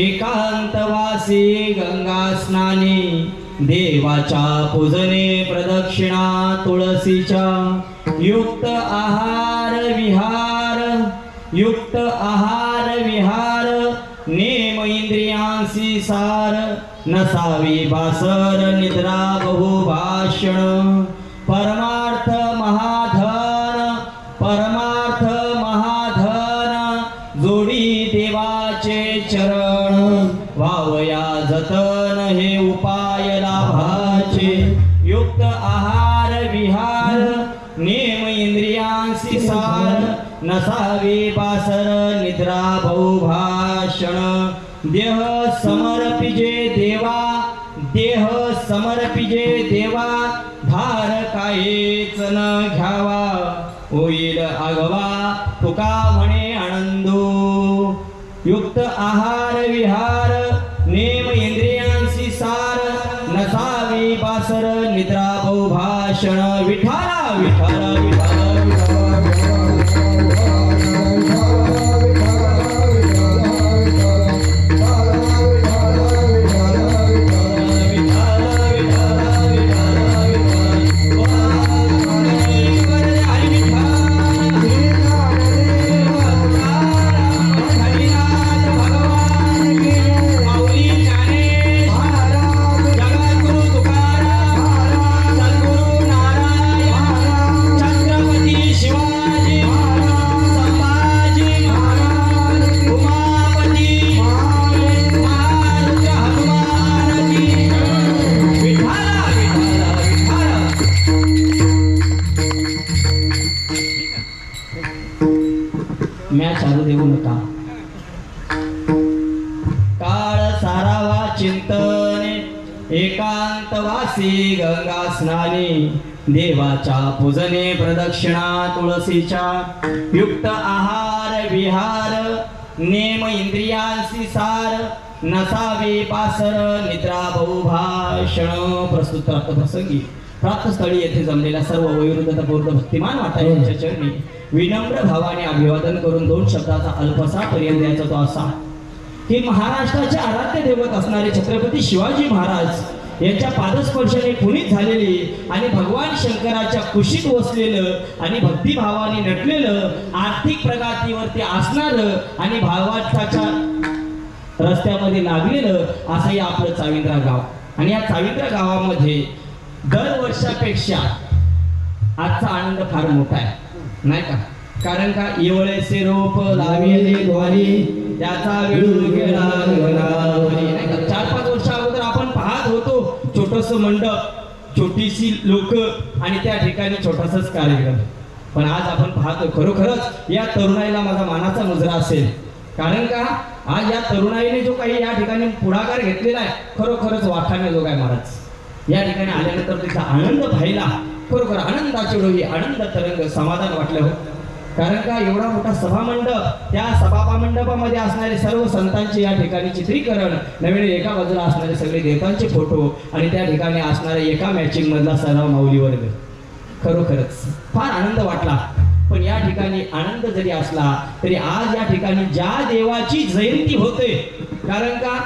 एकांतवासी गंगा स्नानी देवाच्या पूजने प्रदक्षिणा तुळशीच्या युक्त आहार विहार नेम इंद्रियांसी सार नसावी बासर निद्रा बहुभाषण परमार्थ महाधन जोडी देवाचे चरण वावया जतन हे उपाय लाभाचे युक्त आहार विहार नेम इंद्रियांसी सार नसावी बासर निद्रा बहुभाषण देह समर्पिजे देवा भार काहीच न घ्यावा होईल आगवा तुका म्हणे आनंदो युक्त आहार विहार नेम इंद्रियांसी सार नसावी बासर निद्रा बहुभाषण विठाला विठाला विठाला म्या चालू देऊ नका काळ सारावा चिंतने एकांतवासी गंगा स्नानी देवाच्या पूजने प्रदक्षिणा तुळशीच्या युक्त आहार विहार नेम इंद्रियांसी सार नसावे पासर निद्रा बहुभाषण प्रस्तुत प्रसंगी प्राप्तस्थळी येथे जमलेल्या सर्व वयोवृद्ध तपोवृद्ध भक्तिमान माता यांच्या चरणी विनम्र भावाने अभिवादन करून दोन शब्दाचा अल्पसा पर्यंत द्यायचा तो असा की महाराष्ट्राचे आराध्य दैवत असणारे छत्रपती शिवाजी महाराज यांच्या पादस्पर्शाने पुनीत झालेली आणि भगवान शंकराच्या कुशीत वसलेलं आणि भक्तिभावाने नटलेलं आर्थिक प्रगतीवरती असणारं आणि भावाच्या रस्त्यामध्ये लागलेलं असंही आपलं चाविंद्रा गाव आणि या चाविंद्रा गावामध्ये दरवर्षापेक्षा आजचा आनंद फार मोठा आहे नाही का कारण का येवळेचे रोप लाविले द्वारी त्याचा विळू गेला नाही का 4-5 वर्ष अगोदर आपण पाहत होतो छोटस मंडप छोटीशी लोक आणि त्या ठिकाणी छोटासाच कार्यक्रम पण आज आपण पाहतो खरोखरच या तरुणाईला माझा मानाचा मुजरा असेल कारण का आज या तरुणाईने जो काही या ठिकाणी पुढाकार घेतलेला आहे खरोखरच वाखाणे जो काय महाराज या ठिकाणी आल्यानंतर त्याचा आनंद पाहिला खरोखर आनंदाची डोही आनंद तरंग समाधान वाटलं हो कारण का एवढा मोठा सभामंडप, त्या सभा मंडपामध्ये असणारे सर्व संतांचे या ठिकाणी चित्रीकरण, नवीन एका बाजूला असणारे सगळे देवतांचे फोटो आणि त्या ठिकाणी असणारे एका मॅचिंग मधला सर्व माऊली वर्ग, खरोखरच फार आनंद वाटला. पण या ठिकाणी आनंद जरी असला तरी आज या ठिकाणी ज्या देवाची जयंती होते, कारण का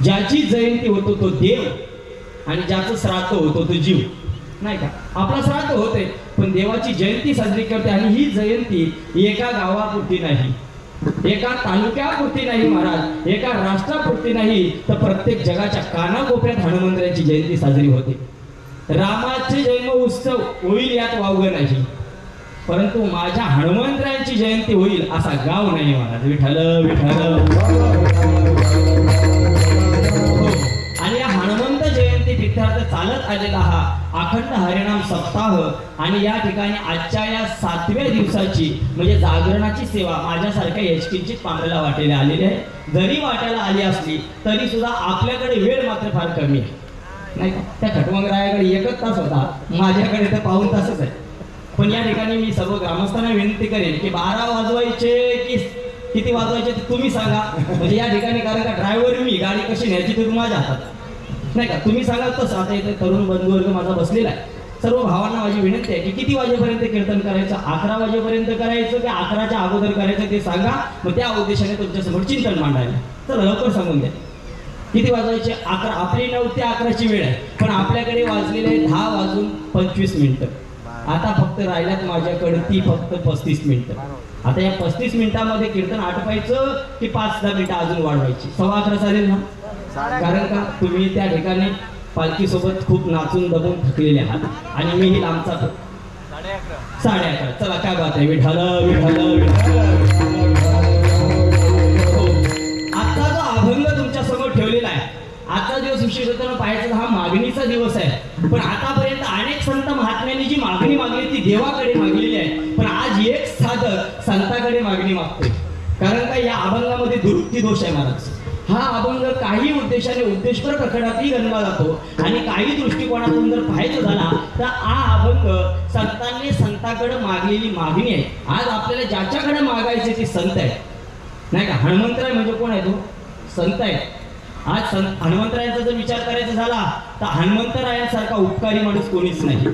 ज्याची जयंती होतो तो देव आणि ज्याचं श्राद्ध होतो तो जीव, नाही का. आपला श्राद्ध होते पण देवाची जयंती साजरी करते आणि ही जयंती एका गावापुरती नाही, एका तालुक्यापुरती नाही महाराज, एका राष्ट्रापुरती नाही, तर प्रत्येक जगाच्या कानाकोपऱ्यात हनुमंतरायांची जयंती साजरी होते. रामाचे जन्म उत्सव होईल यात वावगं नाही, परंतु माझ्या हनुमंतरायांची जयंती होईल असा गाव नाही महाराज. विठ्ठल विठ्ठल. आणि या हनुमंत जयंती तीर्थार्थ चालत आलेला हा अखंड हरिनाम सप्ताह आणि या ठिकाणी आजच्या या 7व्या दिवसाची म्हणजे जागरणाची सेवा माझ्यासारख्या एचकिंचित पांढऱ्याला वाटेला आलेली आहे. जरी वाट्याला आली असली तरी सुद्धा आपल्याकडे वेळ मात्र फार कमी आहे, नाही का. त्या खटमंगरायाकडे 1 तास होता, माझ्याकडे तर पाऊण तासच आहे. पण या ठिकाणी मी सर्व ग्रामस्थांना विनंती करेन की 12 वाजवायचे की किती वाजवायचे ते तुम्ही सांगा. म्हणजे या ठिकाणी कारण का ड्रायव्हर मी, गाडी कशी न्यायची ते माझ्या हातात, नाही का. तुम्ही सांगाल तसं. आता इथे तरुण बंधू वर्ग माझा बसलेला आहे. सर्व भावांना माझी विनंती आहे की किती वाजेपर्यंत कीर्तन करायचं, 11 वाजेपर्यंत करायचं की 11च्या अगोदर करायचं ते सांगा. मग त्या उद्देशाने तुमच्यासमोर चिंतन मांडायला. चला लवकर सांगून द्या किती वाजवायचे. 11. आपली 9 ते 11ची वेळ आहे, पण आपल्याकडे वाजलेले 10 वाजून 25 मिनिटं. आता फक्त राहिल्यात माझ्याकडे ती फक्त 35 मिनिटं. आता या 35 मिनिटामध्ये कीर्तन आटपायचं की 5-10 मिनिटं अजून वाढवायची. 11:15 चालेल ना. कारण का तुम्ही त्या ठिकाणी पालखी सोबत खूप नाचून दबून थकलेले आहात आणि मीही लांबचा 11:30. चला काय बात आहे. विठ्ठल विठ्ठल विठ्ठल. आजचा जो अभंग तुमच्या समोर ठेवलेला आहे, आजचा दिवस विशेष होताना पाहायचा हा मागणीचा दिवस आहे. पण आतापर्यंत अनेक संत महात्म्यांनी जी मागणी मागली ती देवाकडे मागलेली आहे, पण आज एक साधक संताकडे मागणी मागतोय. कारण का या अभंगामध्ये दुरुक्ती दोष आहे महाराज. हा अभंग काही उद्देशाने उद्देशपर प्रकरणातही गणला जातो आणि काही दृष्टिकोनातून जर पाहायचं झाला तर हा अभंग संतांनी संताकडे मागलेली मागणी आहे. आज आपल्याला ज्याच्याकडे मागायचे ते संत आहे, नाही का. हनुमंतराय म्हणजे कोण आहे? तो संत आहे. आज हनुमंतरायांचा जर विचार करायचा झाला तर हनुमंतरायांसारखा उपकारी माणूस कोणीच नाही.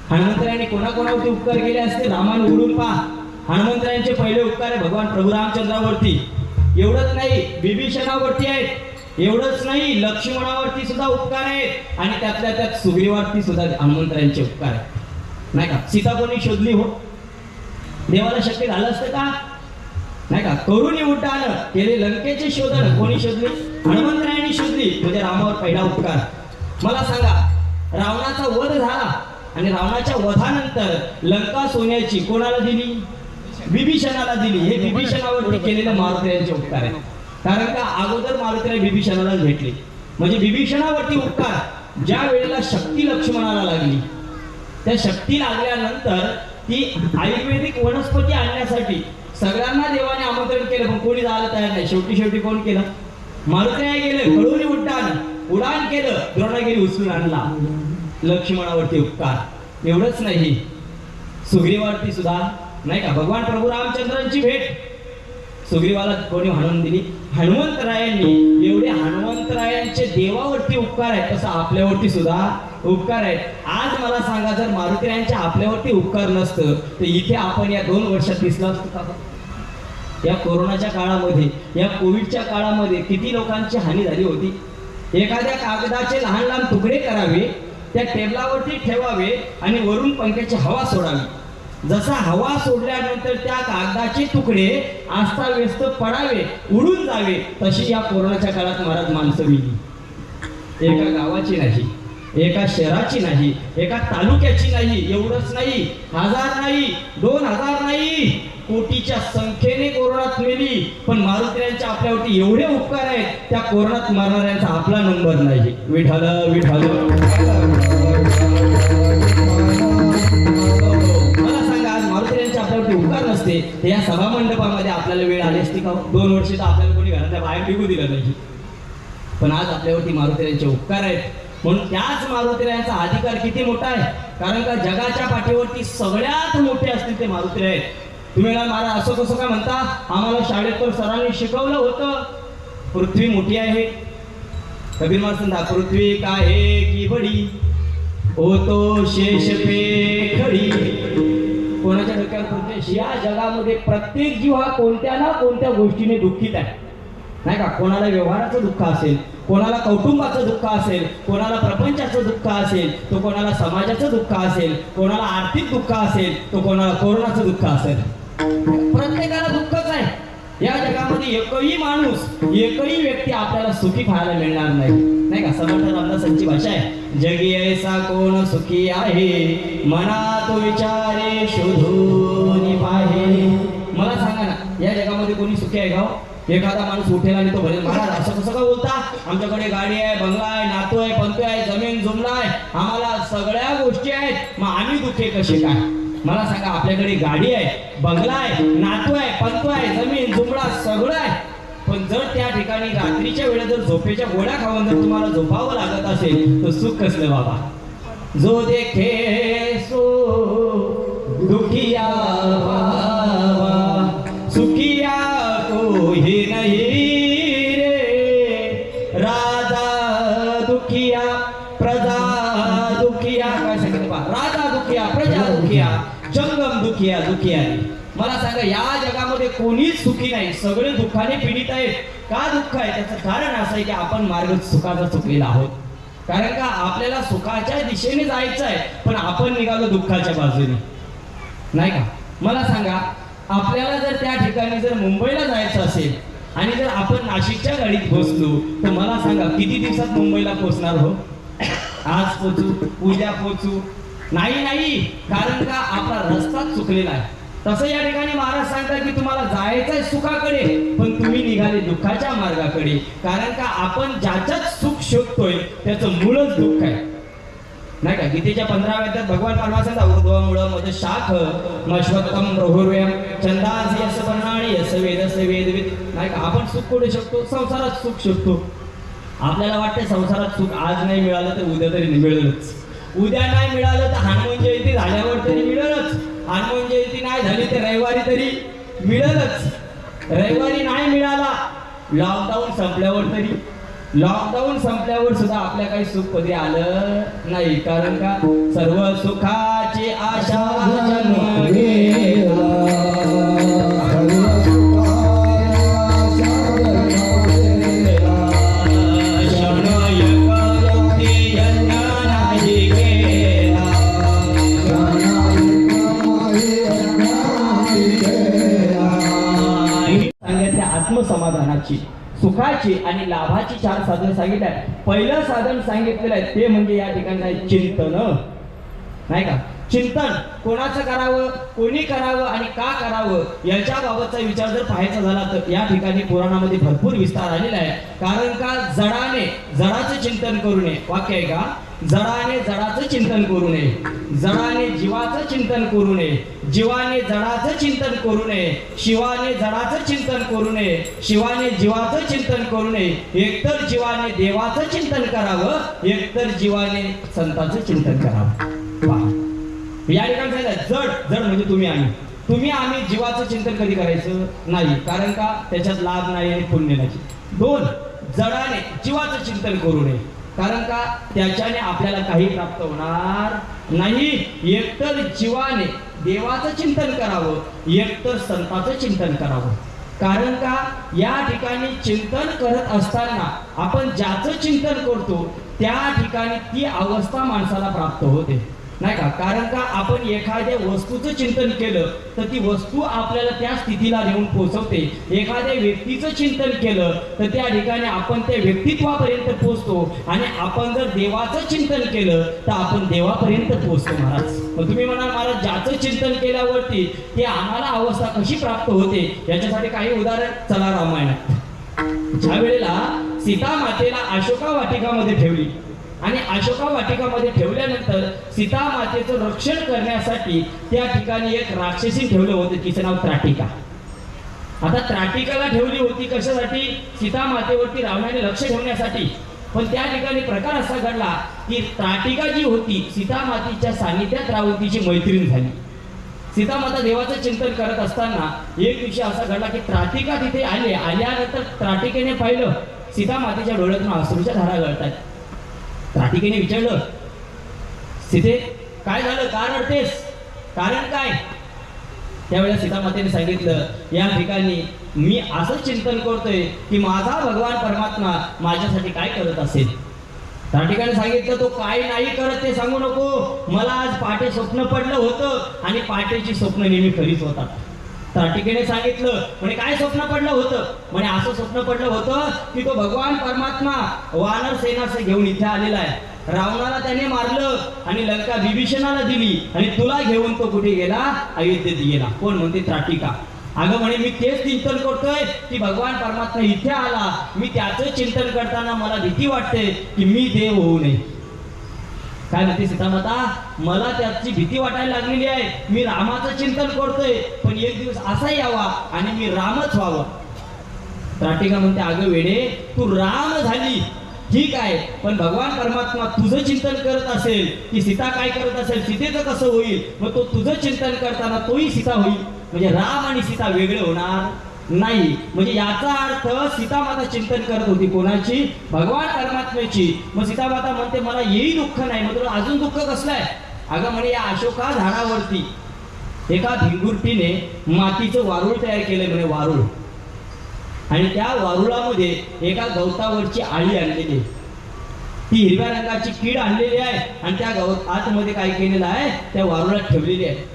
हनुमंतरायांनी कोणाकोणावरती उपकार केले असते रामाने उडून पहा. हनुमंतरायांचे पहिले उपकार आहे भगवान प्रभू रामचंद्रावरती. एवढंच नाही, विभीषणावरती आहेत. एवढंच नाही, लक्ष्मणावरती सुद्धा उपकार आहेत आणि त्यातल्या त्यात सुग्रीवावरती सुद्धा हनुमंतरायांचे उपकार आहेत, नाही का. सीता कोणी शोधली हो? देवाला शक्य झालं असतं का? नाही का. करुणी उड्डाण केले लंकेचे शोधन कोणी शोधले? हनुमंतरायांनी शोधली. म्हणजे रामावर पहिला उपकार. मला सांगा, रावणाचा वध झाला आणि रावणाच्या वधानंतर लंका सोन्याची कोणाला दिली? विभीषणाला दिली. हे विभीषणावरती केलेले मारुतीयांचे उपकार आहेत. कारण का अगोदर मारुतीला विभीषणालाच भेटले. म्हणजे विभीषणावरती उपकार. ज्या वेळेला शक्ती लक्ष्मणाला लागली, त्या शक्ती लागल्यानंतर ती आयुर्वेदिक वनस्पती आणण्यासाठी सगळ्यांना देवाने आमंत्रण केलं, पण कोणी जायला तयार नाही. शेवटी कोण केलं? मारुतीने गेले, कळून उड्डाण केलं, द्रोणागिरी उचलून आणला. लक्ष्मणावरती उपकार. एवढंच नाही, सुग्रीवावरती सुद्धा, नाही का. भगवान प्रभू रामचंद्रांची भेट सुग्रीवाला कोणी म्हणून दिली? हनुमंतरायांनी. एवढे हनुमंतरायांचे देवावरती उपकार आहेत, तसं आपल्यावरती सुद्धा उपकार आहेत. आज मला सांगा, जर मारुतीरायांच्या आपल्यावरती उपकार नसतं तर इथे आपण या 2 वर्षात दिसलं असतं का? या कोरोनाच्या काळामध्ये, या कोविडच्या काळामध्ये किती लोकांची हानी झाली होती. एखाद्या कागदाचे लहान तुकडे करावे, त्या टेबलावरती ठेवावे आणि वरून पंख्याची हवा सोडावी. जसा हवा सोडल्यानंतर त्या कागदाचे तुकडे अस्ताव्यस्त पडावे, उडून जावे, तशी या कोरोनाच्या काळात महाराज माणसं मिली. एका गावाची नाही, एका शहराची नाही, एका तालुक्याची नाही. एवढंच नाही, 1000 नाही, 2000 नाही, कोटीच्या संख्येने कोरोनात मेली. पण मारुतीयांच्या आपल्यावरती एवढे उपकार आहेत, त्या कोरोनात मरणाऱ्यांचा आपला नंबर नाही. विठ्ठल विठ्ठल. आपल्यावरती उपकार नसते तर या सभा मंडपामध्ये आपल्याला वेळ आली असती का? 2 वर्ष तर आपल्याला कोणी घराच्या बाहेर निघू दिलं नाही. पण आज आपल्यावरती मारुतीयांचे उपकार आहेत. म्हणून त्याच मारुतीरायांचा अधिकार किती मोठा आहे, कारण का जगाच्या पाठीवरती सगळ्यात मोठे असतील ते मारुतीराय आहेत. तुम्ही म्हणाल महाराज असं कसं काय म्हणता, आम्हाला शाळेत तर सरांनी शिकवलं होतं पृथ्वी मोठी आहे. कबीर महाराज म्हणता पृथ्वी काहे की बडी, ओ तो शेष पे खडी. कोणाच्या डोक्यावर पृथ्वी? या जगामध्ये प्रत्येक जीव हा कोणत्या ना कोणत्या गोष्टीने दुःखित आहे, नाही का. कोणाला व्यवहाराचं दुःख असेल, कोणाला कौटुंबाचं दुःख असेल, कोणाला प्रपंचाचं दुःख असेल, तो कोणाला समाजाचं दुःख असेल, कोणाला आर्थिक दुःख असेल, तो कोणाला कोरोनाचं दुःख असेल. प्रत्येकाला दुःखच आहे. या जगामध्ये एकही माणूस, एकही व्यक्ती आपल्याला सुखी पाहायला मिळणार नाही, नाही का. समर्थ रामदासांची भाषा आहे, जगी ऐसा कोण सुखी आहे, मनात विचारे शोधून पाहे. मला सांगा ना, या जगामध्ये कोणी सुखी आहे का? एखादा माणूस उठेल आणि तो म्हणेल महाराज असं कसं का बोलता, आमच्याकडे गाडी आहे, बंगला आहे, नातू आहे, पंतू आहे, जमीन जुमला आहे, आम्हाला सगळ्या गोष्टी आहेत, मग आम्ही दुःखे कसे काय? मला सांगा, आपल्याकडे गाडी आहे, बंगला आहे, नातू आहे, पंतू आहे, जमीन जुमला सगळं आहे, पण जर त्या ठिकाणी रात्रीच्या वेळेत जर झोपेच्या गोळ्या खाऊन जर तुम्हाला झोपावं लागत असेल तर सुख कसलं बाबा. जो देखे सो दुखिया बाबा, सुखिया कोई नहीं रे, राजा दुखिया प्रजा दुखिया. काय सांगितलं पहा, राजा दुखिया, प्रजा दुखिया, जंगम दुखिया, दुखिया. मला सांगा, या जगामध्ये कोणीच सुखी नाही, सगळे दुःखाने पीडित आहेत. का दुःख आहे? त्याचं कारण असं आहे की आपण मार्ग सुखाचा चुकलेला आहोत. कारण का आपल्याला सुखाच्या दिशेने जायचं आहे, पण आपण निघालो दुःखाच्या बाजूने, नाही का. मला सांगा, आपल्याला जर त्या ठिकाणी जर मुंबईला जायचं असेल आणि जर आपण नाशिकच्या गाडीत पोहोचलो तर मला सांगा किती दिवसात मुंबईला पोहोचणार हो? आज पोहोचू, उद्या पोहोचू? नाही, कारण का आपला रस्ताच चुकलेला आहे. तसं या ठिकाणी महाराज सांगतात की तुम्हाला जायचंय सुखाकडे, पण तुम्ही निघाले दुःखाच्या मार्गाकडे. कारण का आपण ज्याच्यात सुख शोधतोय त्याचं मूळच दुःख आहे, नाही का. गीतेच्या 15व्या अध्यायात भगवान परमात्मा ऊर्ध्वमूळ मद शाख नश्वतम प्रहुर्व्यम छंदासी यस वर्णाणी यस वेदस वेदविद, नाही का. आपण सुख कुठे शोधतो? संसारात सुख शोधतो. आपल्याला वाटतं संसारात सुख आज नाही मिळालं तर उद्या तरी मिळेलच, उद्या नाही मिळालं तर हनुमान जयंती झाल्यावर तरी मिळेलच, हनुमान जयंती नाही झाली तर रविवारी तरी मिळेलच, रविवारी नाही मिळाला लॉकडाऊन संपल्यावर तरी. लॉकडाऊन संपल्यावर सुद्धा आपल्या काही सुख कधी आलं नाही, कारण का सर्व सुखाची आशा जन्म गेला. आत्मसमाधानाची, सुखाची आणि लाभाची 4 साधन सांगितले आहेत. पहिलं साधन सांगितलेलं आहे ते म्हणजे या ठिकाणी आहे चिंतन, नाही का. चिंतन कोणाचं करावं, कोणी करावं आणि का करावं याच्या बाबतचा विचार जर पाहायचा झाला तर या ठिकाणी पुराणामध्ये भरपूर विस्तार आलेला आहे. कारण का जडाने जडाचं चिंतन करू नये, वाक्य आहे का, जडाने जडाचं चिंतन करू नये, जडाने जीवाचं चिंतन करू नये, जीवाने जडाचं चिंतन करू नये, शिवाने जडाचं चिंतन करू नये, शिवाने जीवाचं चिंतन करू नये. एकतर जीवाने देवाचं चिंतन करावं, एकतर जीवाने संतांचं चिंतन करावं. या ठिकाणी जड जड म्हणजे तुम्ही आम्ही जीवाचं चिंतन कधी करायचं नाही, कारण का त्याच्यात लाभ नाही आणि पुण्य नाही. 2 जडाने जीवाचं चिंतन करू नये, कारण का त्याच्याने आपल्याला काही प्राप्त होणार नाही. एकतर जीवाने देवाचं चिंतन करावं, एकतर संतांचं चिंतन करावं. कारण का या ठिकाणी चिंतन करत असताना आपण ज्याचं चिंतन करतो त्या ठिकाणी ती अवस्था माणसाला प्राप्त होते, नाही का. कारण का आपण एखाद्या वस्तूचं चिंतन केलं तर ती वस्तू आपल्याला त्या स्थितीला नेऊन पोहोचवते. एखाद्या व्यक्तीचं चिंतन केलं तर त्या ठिकाणी आपण त्या व्यक्तित्वापर्यंत पोहोचतो, आणि आपण जर देवाचं चिंतन केलं तर आपण देवापर्यंत पोहोचतो महाराज. मग तुम्ही म्हणाल महाराज ज्याचं चिंतन केल्यावरती ते आम्हाला अवस्था कशी प्राप्त होते याच्यासाठी काही उदाहरण. चला रामायणात ज्या वेळेला सीता मातेला अशोका वाटिकामध्ये ठेवली आणि अशोका वाटिकामध्ये ठेवल्यानंतर सीता मातेचं रक्षण करण्यासाठी त्या ठिकाणी एक राक्षसी ठेवलं होतं, तिचं नाव त्राटिका. आता त्राटिकाला ठेवली होती कशासाठी? सीता मातेवरती रावणाने लक्ष ठेवण्यासाठी. पण त्या ठिकाणी प्रकार असा घडला की त्राटिका जी होती सीता मातेच्या सानिध्यात राहून तिची मैत्रीण झाली. सीता माता देवाचं चिंतन करत असताना एक दिवशी असा घडला की त्राटिका तिथे आल्यानंतर त्राटिकेने पाहिलं सीता मातेच्या डोळ्यातून अश्रूच्या धारा गळतात. त्राटिकेने विचारलं, सीते काय झालं, का रडतेस, कारण काय? त्यावेळेला सीता मातेने सांगितलं, या ठिकाणी मी असं चिंतन करतोय की माझा भगवान परमात्मा माझ्यासाठी काय करत असेल. त्या ठिकाणी सांगितलं, तो काय नाही करत ते सांगू नको, मला आज पहाटे स्वप्न पडलं होतं आणि पहाटेची स्वप्न नेहमी खरीच होतात. त्या ठिकाणी सांगितलं, म्हणे काय स्वप्न पडलं होतं? म्हणे असं स्वप्न पडलं होतं की तो भगवान परमात्मा वानर सेना घेऊन इथे आलेला आहे, रावणाला त्याने मारलं आणि लंका विभीषणाला दिली आणि तुला घेऊन तो कुठे गेला, अयोध्येत गेला. कोण म्हणते? त्राटिका. अगं म्हणे मी तेच चिंतन करतोय की भगवान परमात्मा इथे आला, मी त्याचं चिंतन करताना मला भीती वाटते की मी देव होऊ नये. काय म्हणते सीतामाता, मला त्याची भीती वाटायला लागलेली आहे, मी रामाचं चिंतन करतोय पण एक दिवस असा यावा आणि मी रामच व्हावं. त्राटिका म्हणते, अगं वेडे, तू राम झाली ठीक आहे, पण भगवान परमात्मा तुझं चिंतन करत असेल की सीता काय करत असेल, सीतेचं कसं होईल, मग तो तुझं चिंतन करताना तोही सीता होईल, म्हणजे राम आणि सीता वेगळे होणार नाही. म्हणजे याचा अर्थ सीता माता चिंतन करत होती कोणाची? भगवान परमात्म्याची. मग सीता माता म्हणते, मला येई दुःख नाही. मग तुला अजून दुःख कसलं आहे? अगं म्हणे, या अशोका झाडावरती एका भिंगुरटीने मातीचं वारुळ तयार केलंय म्हणे, वारुळ, आणि त्या वारुळामध्ये एका गवतावरची आळी आणलेली, ती हिरव्या रंगाची कीड आणलेली आहे आणि त्या आतमध्ये काय केलेलं आहे, त्या वारुळात ठेवलेली आहे.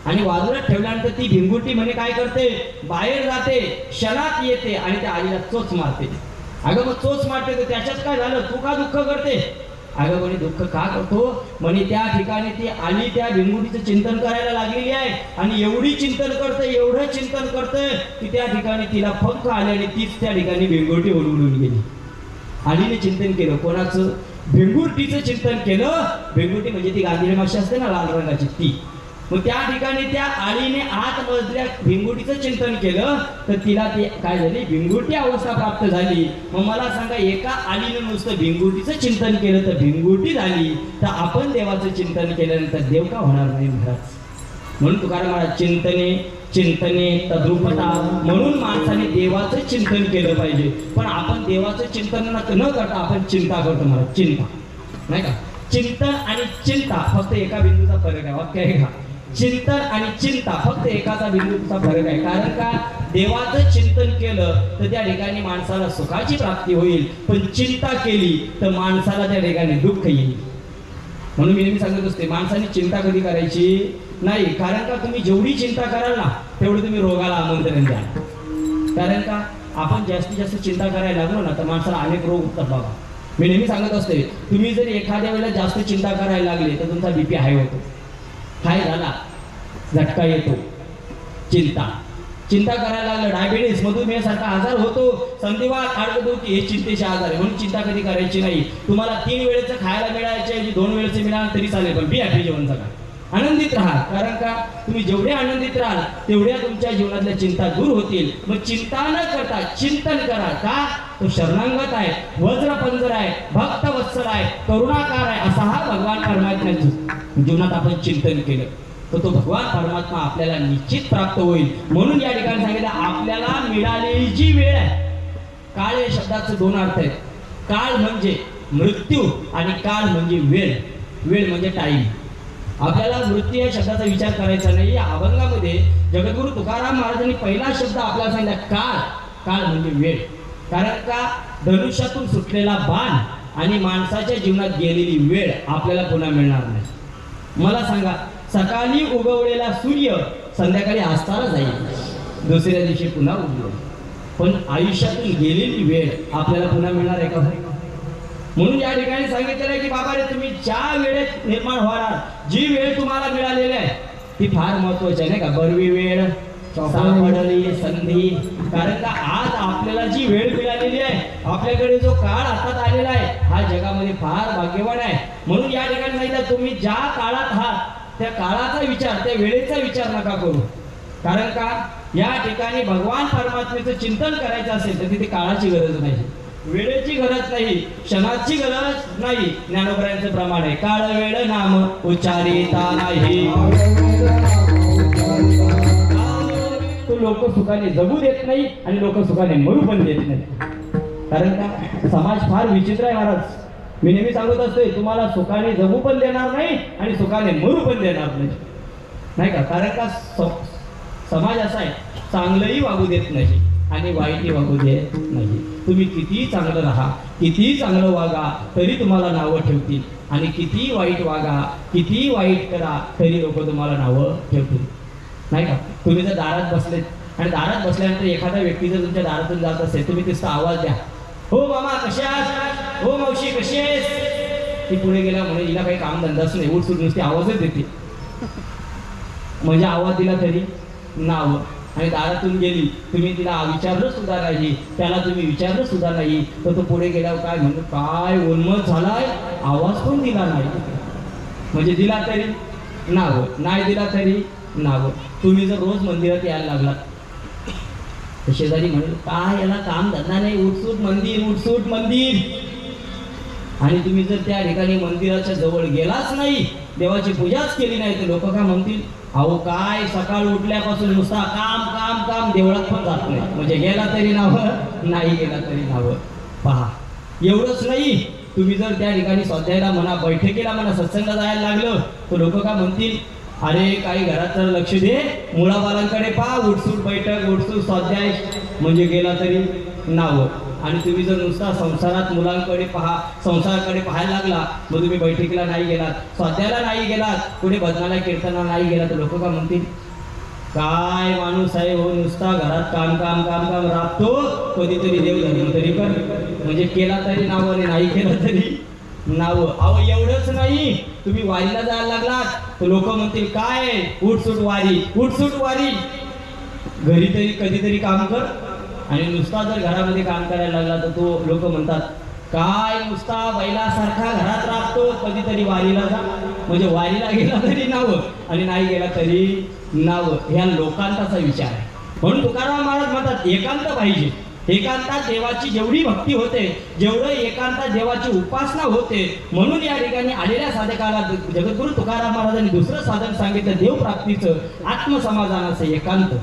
आणि वारुळात ठेवल्यानंतर ती भिंगुरटी म्हणे काय करते, बाहेर जाते, क्षणात येते आणि त्या आळीला चोच मारते. अगं मग चोच मारते तर त्याच्यात काय झालं, तू का दुःख करते? अगं म्हणे, दुःख का करतो? म्हणे त्या ठिकाणी ती आली त्या भिंगुटीचं चिंतन करायला लागलेली आहे आणि एवढी चिंतन करते, एवढं चिंतन करते की त्या ठिकाणी तिला पंख आले आणि तीच त्या ठिकाणी भिंगुटी उडून गेली. आलीने चिंतन केलं, कोणाचं? भिंगुटीचं चिंतन केलं. भिंगुटी म्हणजे ती गांधीरी माशी असते ना लाल रंगाची, ती. मग त्या ठिकाणी त्या आळीने आत मधल्या भिंगुटीचं चिंतन केलं तर तिला ती काय झाली, भिंगुटी अवस्था प्राप्त झाली. मग मला सांगा, एका आळीने नुसतं भिंगुटीचं चिंतन केलं तर भिंगुटी झाली, तर आपण देवाचं चिंतन केल्यानंतर देव का होणार नाही महाराज? म्हणून तुकाराम महाराज, चिंतने चिंतने तद्रुपता, म्हणून माणसाने देवाचं चिंतन केलं पाहिजे. पण आपण देवाचं चिंतन न करता आपण चिंता करतो महाराज, चिंता नाही का? चिंतन आणि चिंता फक्त एका बिंदूचा फरक आहे. वाक्य आहे का? चिंतन आणि चिंता फक्त एकाचा बिंदूचा फरक आहे. कारण का? देवाचं चिंतन केलं तर त्या ठिकाणी माणसाला सुखाची प्राप्ती होईल, पण चिंता केली तर माणसाला त्या ठिकाणी दुःख येईल. म्हणून मी नेहमी सांगत असते, माणसाने चिंता कधी करायची नाही. कारण का? तुम्ही जेवढी चिंता कराल ना तेवढं तुम्ही रोगाला आमंत्रण द्या. कारण का? आपण जास्तीत जास्त चिंता करायला लागलो ना तर माणसाला अनेक रोग होतात. बाबा, मी नेहमी सांगत असते, तुम्ही जर एखाद्या वेळेला जास्त चिंता करायला लागले तर तुमचा बीपी हाय होतो, हाय झाला, झटका येतो. चिंता करायला लागलं, डायबिटीस, मधुमेह सारखा आजार होतो, संधिवात, हाडकदुखी, हे चिंतेचे आजार आहे. म्हणून चिंता कधी करायची नाही. तुम्हाला 3 वेळेचं खायला मिळायचे 2 वेळेचे मिळालं तरी चालेल, पण बी हॅपी जेवण जगा, आनंदित राहा. कारण का? तुम्ही जेवढे आनंदित राहाल तेवढ्या तुमच्या जीवनातल्या चिंता दूर होतील. मग चिंता न करता चिंतन करा. का? तो शरणांगत आहे, वज्रपंजर आहे, भक्त वत्सल आहे, करुणाकार आहे, असा हा भगवान परमात्म्याच्या जीवनात आपण चिंतन केलं तर तो भगवान परमात्मा आपल्याला निश्चित प्राप्त होईल. म्हणून या ठिकाणी सांगितलं, आपल्याला मिळालेली जी वेळ आहे, काळ या शब्दाचे 2 अर्थ आहेत. काळ म्हणजे मृत्यू आणि काळ म्हणजे वेळ. वेळ म्हणजे टाइम. आपल्याला मृत्यू या शब्दाचा विचार करायचा नाही. या अभंगामध्ये जगद्गुरु तुकाराम महाराजांनी पहिला शब्द आपल्याला सांगितला, काळ. काळ म्हणजे वेळ. कारण का? धनुष्यातून सुटलेला बाण आणि माणसाच्या जीवनात गेलेली वेळ आपल्याला पुन्हा मिळणार नाही. मला सांगा, सकाळी उगवलेला सूर्य संध्याकाळी अस्ताला जाईल, दुसऱ्या दिवशी पुन्हा उगवेल, पण आयुष्यातून गेलेली वेळ आपल्याला पुन्हा मिळणार आहे का? म्हणून या ठिकाणी सांगितलेलं आहे की बाबा रे, तुम्ही ज्या वेळेत निर्माण होणार, जी वेळ तुम्हाला मिळालेली आहे ती फार महत्वाची आहे, नाही का? बरवी वेळ सापडली संधी. कारण का आज आपल्याला जी वेळ मिळालेली आहे, आपल्याकडे जो काळ हातात आलेला आहे, हा जगामध्ये फार भाग्यवान आहे. म्हणून या ठिकाणी सांगितलं, तुम्ही ज्या काळात आहात त्या काळाचा विचार, त्या वेळेचा विचार नका करू. कारण का? या ठिकाणी भगवान परमात्म्याचं चिंतन करायचं असेल तर तिथे काळाची गरज नाही. वेळेची गरज नाही, क्षणाची गरज नाही. ज्ञानोबरायांचं प्रमाण आहे, काळ वेळ नाम उच्चारिता नाही. तो लोक सुखाने जगू देत नाही आणि लोक सुखाने मरू पण देत नाही. कारण का समाज फार विचित्र आहे महाराज. मी नेहमी सांगत असते, तुम्हाला सुखाने जगू पण देणार नाही आणि सुखाने मरू पण देणार नाही का. कारण का समाज असा आहे, चांगलंही वागू देत नाही आणि वाईटही वागू देत नाही. तुम्ही कितीही चांगलं राहा, कितीही चांगलं वागा, तरी तुम्हाला नावं ठेवतील. आणि कितीही वाईट वागा, कितीही वाईट करा, तरी लोक तुम्हाला नावं ठेवतील. नाही का. तुम्ही जर दारात बसलेत आणि दारात बसल्यानंतर एखादा व्यक्ती जर तुमच्या दारातून जात असेल, तुम्ही तिचा आवाज द्या, हो मामा कशी आहेस, हो मावशी कशी आहेस. ती पुढे गेला म्हणजे हिला काही काम धंदाच नाही, उठसूट नुसती आवाजच देते. म्हणजे आवाज दिला तरी नाव. आणि दारातून गेली, तुम्ही तिला विचारलं सुद्धा नाही, त्याला तुम्ही विचारलं सुद्धा नाही, तर तो पुढे गेल्यावर काय म्हणतो, काय उन्मत झालाय, आवाज पण दिला नाही. म्हणजे दिला तरी नाव, नाही दिला तरी नाव. तुम्ही जर रोज मंदिरात यायला लागला, शेजारी म्हणेल काय याला काम धंदा नाही, उठसूट मंदिर, उठसूट मंदिर. आणि तुम्ही जर त्या ठिकाणी मंदिराच्या जवळ गेलाच नाही, देवाची पूजाच केली नाही, तर लोक काय म्हणतील, अहो काय सकाळ उठल्यापासून नुसता काम काम काम, देवळात पण जात नाही. म्हणजे गेला तरी नावं, नाही गेला तरी नावं. पहा, एवढंच नाही, तुम्ही जर त्या ठिकाणी स्वाध्यायाला म्हणा, बैठकीला म्हणा, सत्संगात जायला लागलं, तर लोक काय म्हणतील, अरे काही घरात तर लक्ष दे, मुलाबालांकडे पहा, उठसूट बैठक, उठसूट स्वाध्याय, म्हणजे गेला तरी नावं. आणि तुम्ही जर नुसता संसारात मुलांकडे पहा, संसाराकडे पाहायला लागला, मग तुम्ही बैठकीला नाही गेलात, स्वाध्यायाला नाही गेलात, पुढे भजनाला कीर्तनाला नाही गेलात, तर लोक काय म्हणतील, काय माणूस आहे हो, नुसता घरात काम काम काम काम राबतो, कधीतरी देव धर्म तरी कर. म्हणजे केला तरी नावं आणि नाही केलं तरी नावं. अहो एवढंच नाही, तुम्ही वारीला जायला लागलात, तर लोक म्हणतील, काय उठसूट वारी, उठसूट वारी. घरी तरी कधीतरी काम कर. आणि नुसता जर घरामध्ये काम करायला लागला, तर तो लोक म्हणतात, काय नुसता बैलासारखा घरात राबतो, कधीतरी वारीला जा. म्हणजे वारीला गेला तरी नावं आणि नाही गेला तरी नावं. ह्या लोकांचा विचार आहे. म्हणून तुकाराम महाराज म्हणतात, एकांत पाहिजे. एकांतात देवाची जेवढी भक्ती होते, जेवढं एकांतात देवाची उपासना होते, म्हणून या ठिकाणी आलेल्या साधकाला जगद्गुरु तुकाराम महाराजांनी दुसरं साधन सांगितलं, देवप्राप्तीचं, आत्मसमाधानाचं एकांत.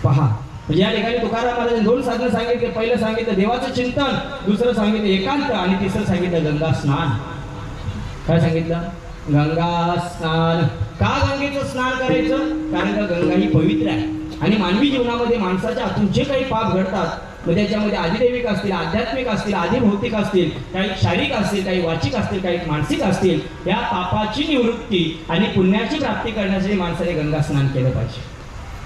पहा, म्हणजे या ठिकाणी तुकाराम महाराजांनी दोन साधन सांगितले. पहिलं सांगितलं देवाचं चिंतन, दुसरं सांगितलं एकांत, आणि तिसरं सांगितलं गंगा स्नान. काय सांगितलं? गंगा स्नान. का गंगेचं स्नान करायचं? कारण का गंगा ही पवित्र आहे. आणि मानवी जीवनामध्ये माणसाच्या हातून जे काही पाप घडतात, मग त्याच्यामध्ये आधिदैविक असतील, आध्यात्मिक असतील, आधिभौतिक असतील, काही शारीरिक असतील, काही वाचिक असतील, काही मानसिक असतील, या पापाची निवृत्ती आणि पुण्याची प्राप्ती करण्यासाठी माणसाने गंगा स्नान केलं पाहिजे.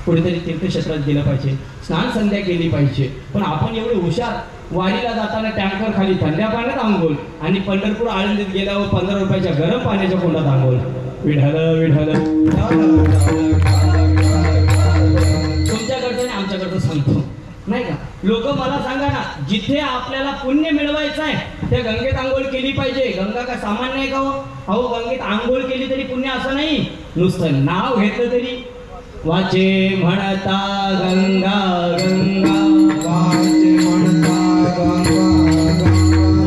कुठेतरी तीर्थक्षेत्रात गेलं पाहिजे, स्नान संध्या केली पाहिजे. पण आपण एवढे हुशार, वारीला जाताना टँकर खाली थंड्या पाण्यात आंघोळ, आणि पंढरपूर आळंदीत गेल्यावर 15 रुपयाच्या गरम पाण्याच्या कोंडात आंघोळ. विढाल विढाल. तुमच्याकडचं आणि आमच्याकडचं सांगतो, नाही का. लोक मला सांगा ना, जिथे आपल्याला पुण्य मिळवायचं आहे त्या गंगेत आंघोळ केली पाहिजे. गंगा का सामान्य आहे का हो? अहो गंगेत आंघोळ केली तरी पुण्य असं नाही, नुसतं नाव घेतलं तरी. वाचे म्हणता गंगा गंगा, वाचे म्हणता गंगा गंगा,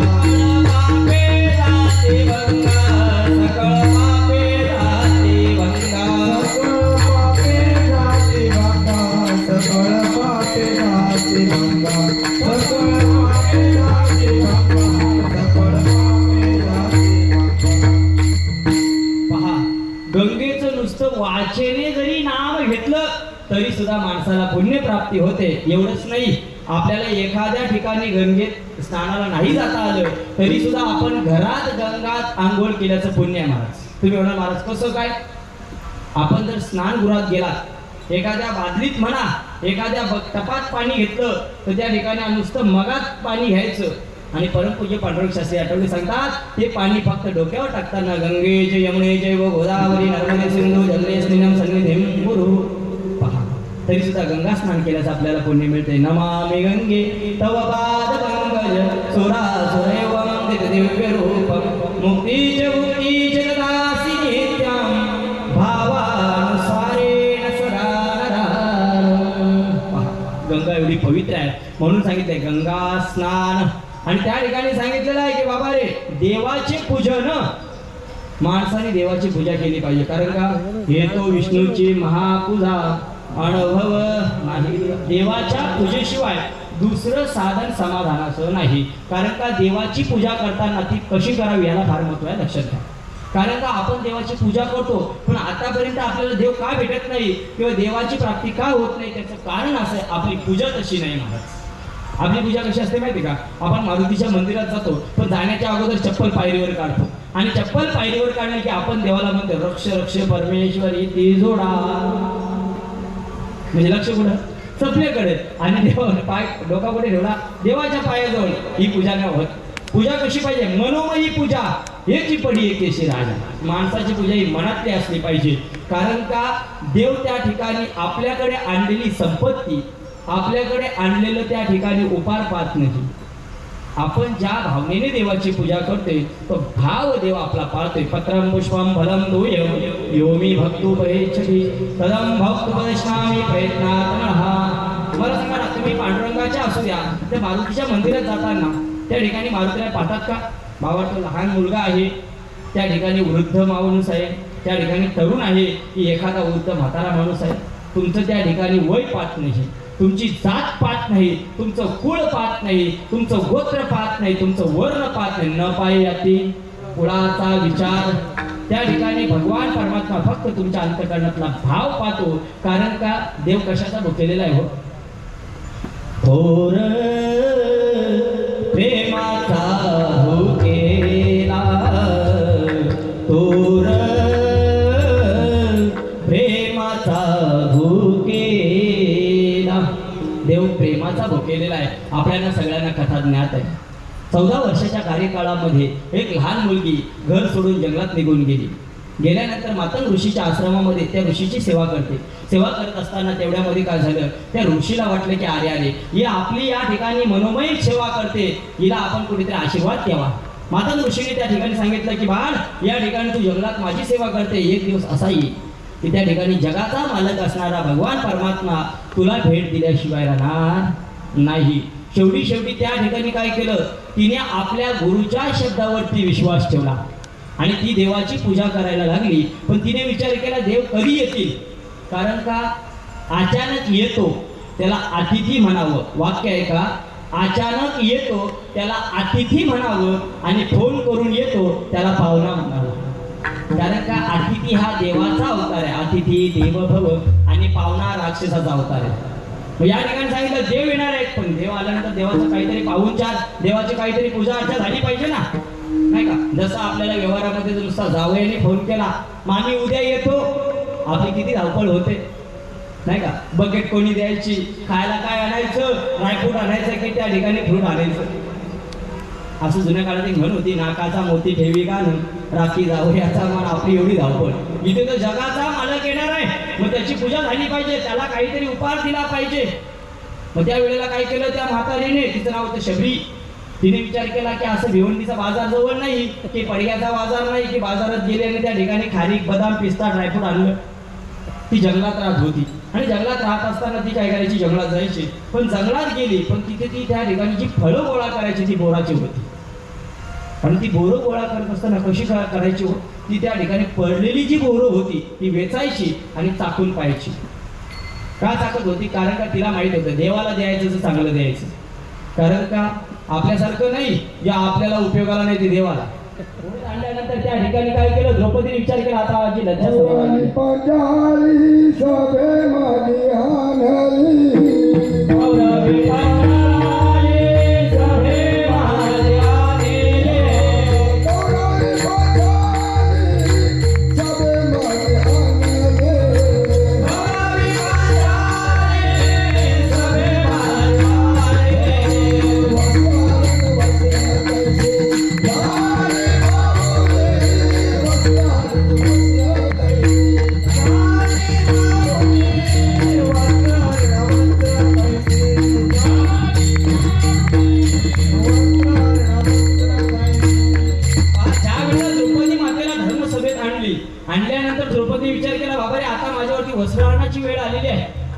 पापे जाते गंगा, सकळ पापे जाते गंगा, सकळ पापे जाते गंगा, सकळ पापे जाते गंगा, सकळ पापे जाते गंगा, सकळ पापे जाते गंगा. पहा, गंगेचं नुसतं वाचेने जरी नाव घेतलं तरी सुद्धा माणसाला पुण्य प्राप्ती होते. एवढंच नाही, आपल्याला एखाद्या ठिकाणी गंगेत स्नानाला नाही जाता आलं तरी सुद्धा आपण घरात गंगात आंघोळ केल्याचं पुण्य आहे महाराज. तुम्ही म्हणा महाराज कसं काय? आपण जर स्नानगृहात गेलात, एखाद्या बादलीत म्हणा, एखाद्या टपात पाणी घेतलं, तर त्या ठिकाणी नुसतं मगात पाणी घ्यायचं. आणि परमपूज्य पांडुरंग शास्त्री आठवले सांगतात, ते पाणी फक्त डोक्यावर टाकताना गंगेचे यमुने जैव गोदावरी नर्मदे सिंधू जलेस्मिनं सन्निधिं कुरु. पहा, तरी सुद्धा गंगा स्नान केल्याचं आपल्याला पुण्य मिळते. नमामि गंगे तव पाद पंकज सुरासुरैव वंदित दिव्य रूपं, मुक्तीच मुक्तीच ददासि नित्यं, भावानुसारेण सदा नरारं. पहा, गंगा एवढी पवित्र आहे. म्हणून सांगितलंय गंगा स्नान. आणि त्या ठिकाणी सांगितलेलं आहे की बाबा रे, देवाचे पूजन माणसाने देवाची पूजा केली पाहिजे. कारण का हे तो विष्णूची महापूजा अनुभव नाही. देवाच्या पूजेशिवाय दुसरं साधन समाधानाचं नाही. कारण का देवाची पूजा करताना ती कशी करावी याला फार महत्व आहे, लक्षात घ्या. कारण का आपण देवाची पूजा करतो, पण आतापर्यंत आपल्याला देव का भेटत नाही किंवा देवाची प्राप्ती का होत नाही, त्याचं कारण असं आहे आपली पूजा तशी नाही महाराज. आपली पूजा कशी असते माहिती का, आपण मारुतीच्या मंदिरात जातो, पण जाण्याच्या अगोदर चप्पल पायरीवर काढतो आणि चप्पल पायरीवर काढलं की आपण देवाला म्हणतो रक्ष रक्ष परमेश्वरी ती जोडा. म्हणजे लक्ष कुठं, चपलेकडे, आणि देवावर पाय डोकापुढे ठेवला देवाच्या पायाजवळ. ही पूजा नाही होत. पूजा कशी पाहिजे, मनोमयी पूजा याची पडी एकेशी राजा. माणसाची पूजा ही मनातली असली पाहिजे. कारण का देव त्या ठिकाणी आपल्याकडे आणलेली संपत्ती, आपल्याकडे आणलेलं त्या ठिकाणी उपार पाहत नाही. आपण ज्या भावनेने देवाची पूजा करतोय तो भाव देव आपला पाळतोय. पत्रम पुष्पम फलम तोयम योमी भक्तोपदेशति तदम भक्तोपदेशामि प्रयत्नात्. मला सांगा ना, तुम्ही पांडुरंगाच्या असू द्या त्या मारुतीच्या मंदिरात जाताना त्या ठिकाणी मारुतीला पाहतात का? बाबा तो लहान मुलगा आहे, त्या ठिकाणी वृद्ध माणूस आहे, त्या ठिकाणी तरुण आहे, की एखादा वृद्ध म्हातारा माणूस आहे. तुमचं त्या ठिकाणी वय पाहत नाही, तुमची जात पाहत नाही, तुमचं कुळ पाहत नाही, तुमचं गोत्र पाहत नाही, तुमचं वर्ण पाहत नाही. न पाहे अति कुळाचा विचार. त्या ठिकाणी भगवान परमात्मा फक्त तुमच्या अंतःकरणातला भाव पाहतो. कारण का देव कशाचा भुकेलेला आहे हो, थोर प्रेमाचा भुकेला, थोर प्रेमाचा भुकेला. देव प्रेमाचा भुकेलेला आहे. आपल्याला सगळ्यांना कथा ज्ञात आहे. 14 वर्षाच्या कार्यकाळामध्ये एक लहान मुलगी घर सोडून जंगलात निघून गेली. गेल्यानंतर मातंग ऋषीच्या आश्रमामध्ये त्या ऋषीची सेवा करते. सेवा करत असताना तेवढ्यामध्ये काय झालं, त्या ऋषीला वाटलं की अरे अरे ही आपली या ठिकाणी मनोमयी सेवा करते, हिला आपण कुठेतरी आशीर्वाद द्यावा. मातंग ऋषीने त्या ठिकाणी सांगितलं की बाळ, या ठिकाणी तू जंगलात माझी सेवा करते, एक दिवस असा येईल की त्या ठिकाणी जगाचा मालक असणारा भगवान परमात्मा तुला भेट दिल्याशिवाय राहणार नाही. शेवटी त्या ठिकाणी काय केलं, तिने आपल्या गुरुच्या शब्दावरती विश्वास ठेवला आणि ती देवाची पूजा करायला लागली. पण तिने विचार केला देव कधी येतील. कारण का अचानक येतो त्याला अतिथी म्हणावं. वाक्य आहे का, अचानक येतो त्याला अतिथी म्हणावं आणि फोन करून येतो त्याला पाहुणा म्हणावं. कारण का अतिथी हा देवाचा अवतार आहे. अतिथी देव भव आणि पाहुणा राक्षसाचा अवतार आहे. या ठिकाणी सांगितलं देव येणार आहेत, पण देव आल्यानंतर देवाचं काहीतरी पाहुणचार, देवाची काहीतरी पूजा अर्चा झाली पाहिजे ना, नाही का. जसं आपल्याला व्यवहारामध्ये नुसता जावयाने फोन केला मामी उद्या येतो, आपली किती धावपळ होते नाही का. बकेट कोणी द्यायची, खायला काय आणायचं, ड्रायफ्रूट आणायचं की त्या ठिकाणी फ्रूट आणायचं. असं जुन्या काळात एक म्हण होती, नाकाचा मोती ठेवी का राखी जावयाचा मान. आपली एवढी धावपळ. इथे तर जगाचा मालक येणार आहे, मग त्याची पूजा झाली पाहिजे, त्याला काहीतरी उपहार दिला पाहिजे. मग त्या वेळेला काय केलं त्या म्हातारीने, तिचं नाव होतं शबरी. तिने विचार केला की असं भिवंडीचा बाजार जवळ नाही, की पडग्याचा बाजार नाही, की बाजारात गेले आणि त्या ठिकाणी खारीक बदाम पिस्ता ड्रायफ्रूट आणलं. ती जंगलात राहत होती आणि जंगलात राहत असताना ती काय करायची, जंगलात जायची. पण जंगलात गेली, पण तिथे ती त्या ठिकाणी जी फळं गोळा करायची ती बोराची होती. आणि ती बोरं गोळा करत असताना कशी करायची हो, ती त्या ठिकाणी पडलेली जी बोरं होती ती वेचायची आणि चाकून पाहायची. का चाकत होती, कारण का तिला माहित होतं देवाला द्यायचं तर चांगलं द्यायचं. कारण का आपल्यासारखं नाही, ज्या आपल्याला उपयोगाला नाही ते देवाला. आणल्यानंतर त्या ठिकाणी काय केलं, द्रौपदीने विचार केला आता आजी लज्जा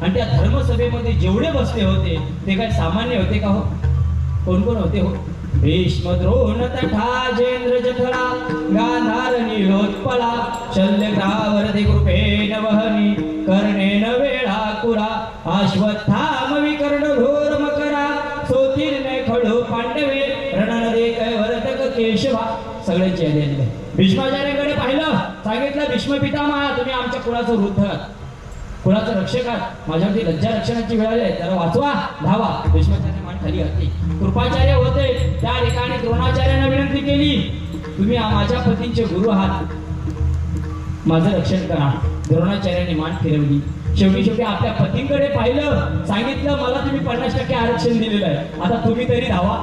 आणि त्या धर्मसभेमध्ये जेवढे बसले होते ते काय सामान्य होते का हो? कोण कोण होते हो? भीष्म द्रोण तथा जेंद्र जठरा गांधार नीलोत्पला शल्यग्रावर्धि कृपेण वहनी कर्णेन वेळा कुरा अश्वत्थाम विकर्ण घोर मकरा सोतीर्णे खडू पांडवे रणनदे कैवर्तक केशवा सगळ्यांचे आलेले. भीष्माचार्याकडे पाहिलं, सांगितलं भीष्म पितामहा तुम्ही आमच्या कुळाचं वृद्ध आहात, कुळाचं रक्षक आहात, माझ्यावरती लज्जा रक्षणाची वेळ आली, त्याला वाचवा, धावा. भीष्माचार्य मान खाली घातली. कृपाचार्य होते त्या ठिकाणी द्रोणाचार्यांना विनंती केली, तुम्ही माझ्या पतींचे गुरु आहात, माझं रक्षण करा. द्रोणाचार्यांनी मान फिरवली. शेवटी आपल्या पतींकडे पाहिलं, सांगितलं मला तुम्ही 50% आरक्षण दिलेलं आहे, आता तुम्ही तरी धावा.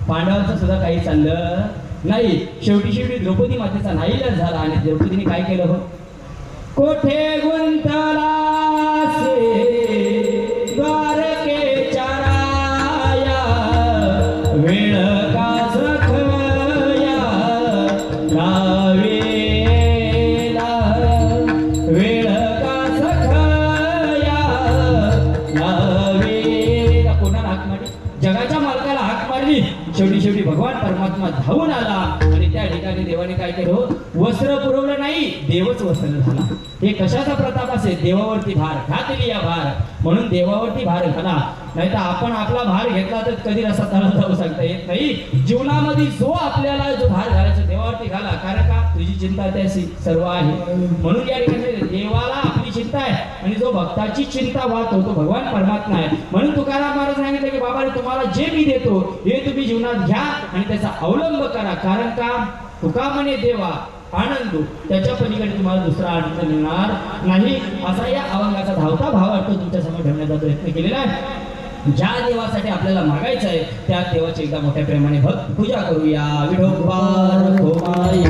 पांडवांचं सुद्धा काही चाललं नाही. शेवटी द्रौपदी मातेचा नाईलाज झाला आणि द्रौपदीने काय केलं हो? कोठे गुंतला द्वारकेच्या राया वेळ का सखया गावेला वेळ का सखया गावेला. कोणाला हाक मारली? जगाच्या मालकाला हाक मारली. शेवटी भगवान परमात्मा धावून आला आणि त्या ठिकाणी देवाने काय केलं? वस्त्र पुरवलं नाही, देवच वस्त्र झाला. हे कशाचा प्रताप असेल? देवावरती भार घातली या भार, म्हणून देवावरती भार घाला. नाही तर आपण आपला भार घेतला तर कधी असा तळा जाऊ सांगता येत नाही. जीवनामध्ये जो आपल्याला जो भार घालायचा देवावरती घाला, कारण का तुझी चिंता त्याशी सर्व आहे. म्हणून या ठिकाणी देवाला आपली चिंता आहे आणि जो भक्ताची चिंता वाहतो तो भगवान परमात्मा आहे. म्हणून तुकाराम महाराज सांगितलं की बाबा तुम्हाला जे मी देतो हे तुम्ही जीवनात घ्या आणि त्याचा अवलंब करा, कारण का तुका म्हणे देवा आनंद त्याच्या पलीकडे तुम्हाला दुसरा आनंद मिळणार नाही. असा या अभंगाचा धावता भाव अर्थ तुमच्या समोर ठेवण्याचा प्रयत्न केलेला आहे. ज्या देवासाठी आपल्याला मागायचं आहे त्या देवाची एकदा मोठ्या प्रेमाने भक्त पूजा करूया. विठोबा रखुमाई.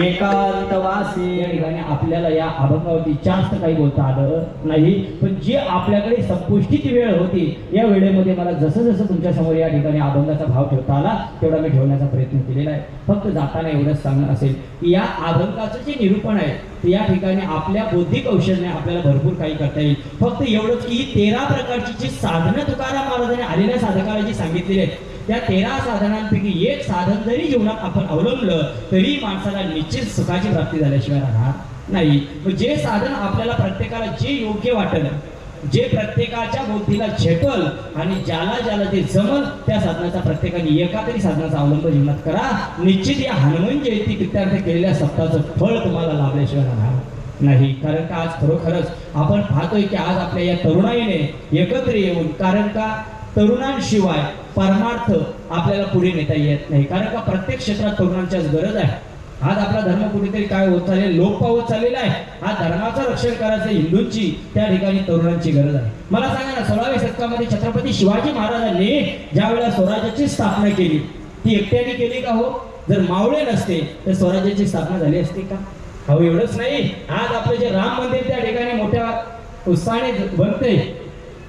एकांतवासी. या ठिकाणी आपल्याला या अभंगावरती जास्त काही बोलता आलं नाही, पण जे आपल्याकडे संपुष्टीची वेळ होती या वेळेमध्ये मला जसं जसं तुमच्या समोर या ठिकाणी अभंगाचा भाव ठेवता आला तेवढा मी ठेवण्याचा प्रयत्न केलेला आहे. फक्त जाताना एवढंच सांगणं असेल की या अभंगाचं जे निरूपण आहे ते या ठिकाणी आपल्या बौद्धिक कौशल्याने आपल्याला भरपूर काही करता येईल. फक्त एवढंच की 13 प्रकारची जी साधनं तुकाराम महाराजांनी आलेल्या साधकाला जी सांगितलेली आहेत त्या 13 साधनांपैकी एक साधन जरी जीवनात आपण अवलंबलं तरी माणसाला निश्चित सुखाची प्राप्ती झाल्याशिवाय राहणार नाही. जे साधन आपल्याला प्रत्येकाला जे योग्य वाटेल, जे प्रत्येकाच्या बुद्धीला झेपल आणि ज्याला ज्याला जे जमल त्या साधनाचा प्रत्येकाने एका तरी साधनाचा अवलंब जीवनात करा. निश्चित या हनुमान जयंती कृत्यार्थ केलेल्या सप्ताहाचं फळ तुम्हाला लाभल्याशिवाय राहणार नाही. कारण का आज खरोखरच आपण पाहतोय की आज आपल्या या तरुणाईने एकत्र येऊन, कारण का तरुणांशिवाय परमार्थ आपल्याला पुढे नेता येत नाही. कारण का प्रत्येक क्षेत्रात तरुणांच्याच गरज आहे. आज आपला धर्म कुठेतरी काय होत चाललेला, लोप पावत चाललेला आहे. आज धर्माचं रक्षण करायचं हिंदूंची त्या ठिकाणी तरुणांची गरज आहे. मला सांगा ना, 16व्या शतकामध्ये छत्रपती शिवाजी महाराजांनी ज्या वेळेला स्वराज्याची स्थापना केली ती एकट्याने केली का हो? जर मावळे नसते तर स्वराज्याची स्थापना झाली असते का? हो, एवढंच नाही, आज आपलं जे राम मंदिर त्या ठिकाणी मोठ्या उत्साहाने बनते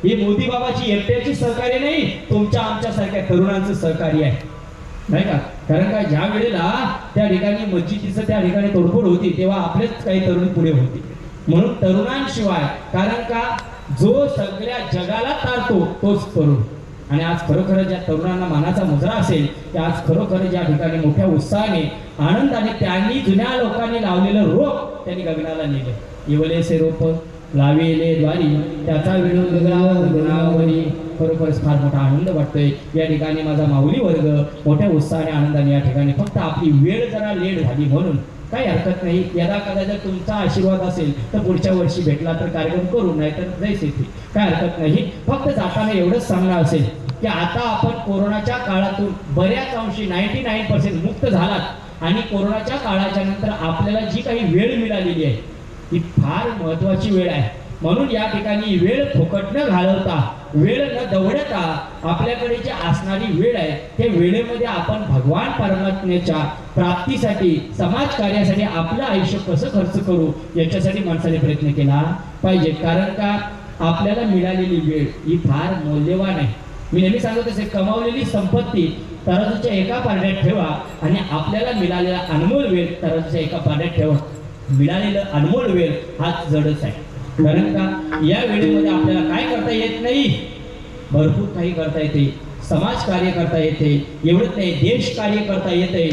ही मोदी बाबाची एकट्याची सहकार्य नाही, तुमच्या आमच्यासारख्या तरुणांचं सहकार्य आहे, नाही का? कारण का ज्या वेळेला त्या ठिकाणी मस्जिदीचं त्या ठिकाणी तोडफोड होती तेव्हा आपलेच काही तरुण पुढे होते. म्हणून तरुणांशिवाय, कारण का जो सगळ्या जगाला तारतो तोच तरुण. आणि आज खरोखर ज्या तरुणांना मानाचा मुजरा असेल की आज खरोखर ज्या ठिकाणी मोठ्या उत्साहाने आनंदाने त्यांनी जुन्या लोकांनी लावलेलं रोप त्यांनी गगनाला नेलं. इवलेसे रोप लावेले द्वारी त्याचा विनोदवरी. खरोखरच फार मोठा आनंद वाटतोय या ठिकाणी. माझा माऊली वर्ग मोठ्या उत्साहाने आनंदाने या ठिकाणी, फक्त आपली वेळ जरा लेट झाली म्हणून काही हरकत नाही. यदा कदा जर तुमचा आशीर्वाद असेल तर पुढच्या वर्षी भेटला तर कार्यक्रम करू, नाही तर जायचे ते काय हरकत नाही. फक्त जाताना एवढंच सांगणं असेल की आता आपण कोरोनाच्या काळातून बऱ्याच अंशी 99% मुक्त झालात आणि कोरोनाच्या काळाच्या नंतर आपल्याला जी काही वेळ मिळालेली आहे ही फार महत्वाची वेळ आहे. म्हणून या ठिकाणी वेळ फुकट न घालवता, वेळ न दवडता आपल्याकडे जी असणारी वेळ आहे त्या वेळेमध्ये आपण भगवान परमात्म्याच्या प्राप्तीसाठी, समाज कार्यासाठी आपलं आयुष्य कसं खर्च करू याच्यासाठी माणसाने प्रयत्न केला पाहिजे. कारण का आपल्याला मिळालेली वेळ ही फार मौल्यवान आहे. मी नेहमी सांगत असे, कमावलेली संपत्ती तराजूच्या एका पारड्यात ठेवा आणि आपल्याला मिळालेला अनमोल वेळ तराजूच्या एका पारड्यात ठेवा. मिळालेलं अनमोल वेळ हाच जडच आहे. कारण का या वेळेमध्ये आपल्याला काय करता येत नाही, भरपूर काही करता येते. समाज कार्य करता येते, एवढंच नाही देश कार्य करता येते,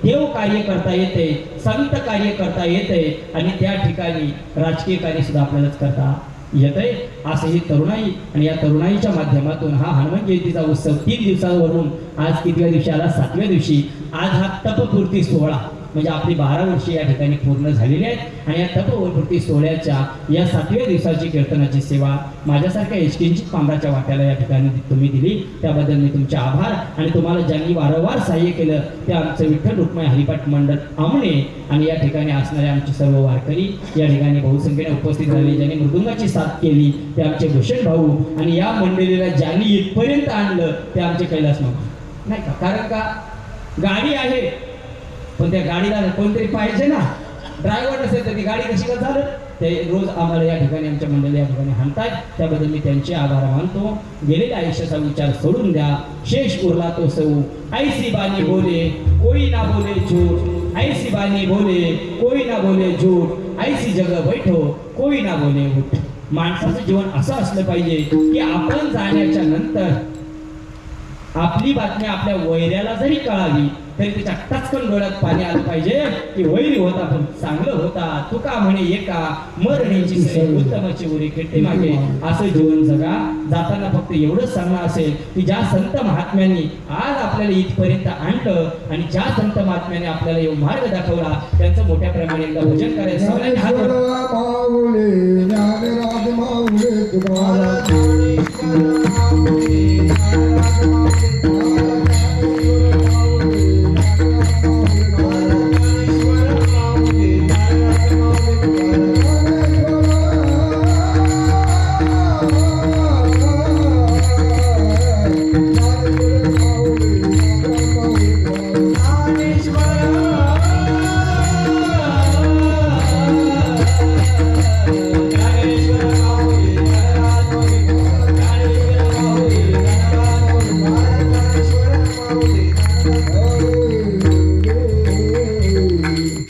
देव कार्य करता येते, संत कार्य करता येते आणि त्या ठिकाणी राजकीय कार्य सुद्धा आपल्यालाच करता येतंय. असं ही तरुणाई आणि या तरुणाईच्या माध्यमातून हा हनुमान जयंतीचा उत्सव 3 दिवसावरून आज कितव्या दिवशी आला, 7व्या दिवशी. आज हा तपपूर्ती सोहळा म्हणजे आपली 12 वर्षे या ठिकाणी पूर्ण झालेली आहेत आणि या तपपूर्ती सोहळ्याच्या या 7व्या दिवसाची कीर्तनाची सेवा माझ्यासारख्या एसटींची पांबराच्या वाट्याला या ठिकाणी तुम्ही दिली, त्याबद्दल मी तुमचे आभार. आणि तुम्हाला ज्यांनी वारंवार सहाय्य केलं ते आमचं विठ्ठल रुक्माई हरिपाठ मंडळ आमणे आणि या ठिकाणी असणारे आमचे सर्व वारकरी या ठिकाणी बहुसंख्येने उपस्थित झाले, ज्यांनी मृदुंगाची साथ केली ते आमचे भूषण भाऊ आणि या मंडळीला ज्यांनी इथपर्यंत आणलं ते आमचे कैलास मामा नाही का. कारण का गाडी आहे पण त्या गाडीला कोणतरी पाहिजे ना, ड्रायव्हर नसेल तर ती गाडी कशी का झालं. ते रोज आम्हाला या ठिकाणी आमच्या मंडळी या ठिकाणी हाणतात, त्याबद्दल मी त्यांचे आभार मानतो. गेलेल्या आयुष्याचा विचार सोडून द्या, शेष उरला तो सौ. ऐसी बानी बोले कोई ना बोले झूठ, ऐसी बानी बोले कोई ना बोले झूठ, ऐसी जगह बैठो कोई ना बोले उठ. माणसाचं जीवन असं असलं पाहिजे की आपण जाण्याच्या नंतर आपली बातमी आपल्या वैऱ्याला जरी कळाली तरी त्याच्या टचकन डोळ्यात पाणी आलं पाहिजे की वैरी होता पण चांगलं होता, तुका म्हणे एका मरणीची सई उत्तमाची उरी खेटे मागे. असं जीवन जगा. जाताना फक्त एवढंच सांगणं असेल की ज्या संत महात्म्यांनी आज आपल्याला इथपर्यंत आणलं आणि ज्या संत महात्म्याने आपल्याला एवढा मार्ग दाखवला त्यांचं मोठ्या प्रमाणे एकदा भजन करायचं.